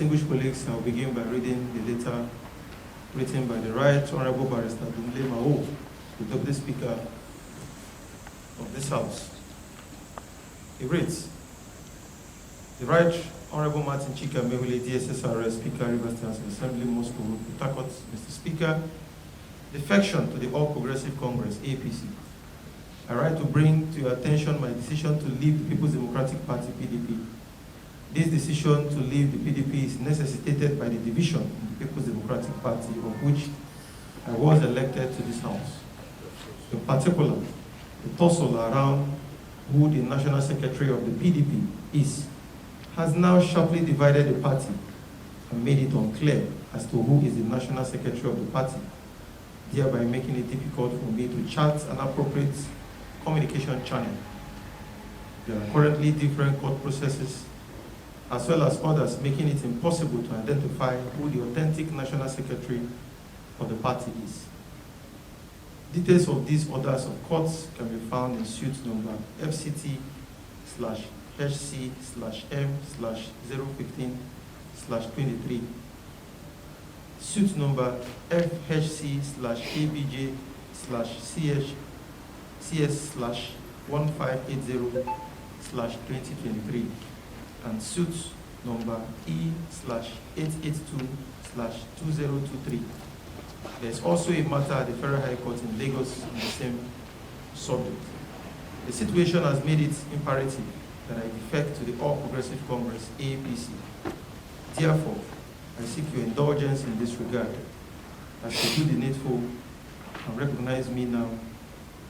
Distinguished colleagues, I will begin by reading the letter written by the Right Honorable Barrister Dumle Mao, the Deputy Speaker of this House. It reads, the Right Honorable Martin Chika Mehule, DSSRS, Speaker, Rivers State Assembly, Moscow, Port Harcourt. Mr. Speaker, defection to the All Progressive Congress, APC. I write to bring to your attention my decision to leave the People's Democratic Party, PDP. This decision to leave the PDP is necessitated by the division in the People's Democratic Party, of which I was elected to this House. In particular, the tussle around who the National Secretary of the PDP is has now sharply divided the party and made it unclear as to who is the National Secretary of the party, thereby making it difficult for me to chart an appropriate communication channel. There are currently different court processes, as well as others, making it impossible to identify who the authentic National Secretary of the party is. Details of these orders of courts can be found in suit number FCT/HC/M/015/23, suit number FHC/ABJ/CS/1580/2023, and suit number E/882/2023. There is also a matter at the Federal High Court in Lagos on the same subject. The situation has made it imperative that I defect to the All Progressive Congress, APC. Therefore, I seek your indulgence in this regard, as to do the needful and recognize me now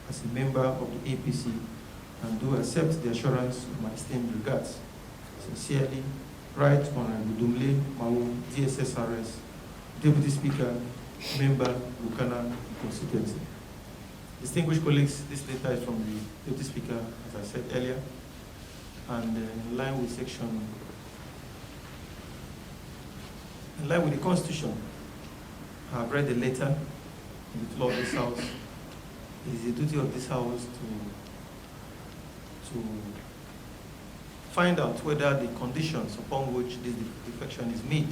as a member of the APC, and do accept the assurance of my esteemed regards. Sincerely, Right Honorable Dumle Mao, DSSRS, Deputy Speaker, Member, Bukana Constituency. Distinguished colleagues, this letter is from the Deputy Speaker, as I said earlier, and in line with the Constitution, I have read the letter in the floor of this House. It is the duty of this House to find out whether the conditions upon which this defection is made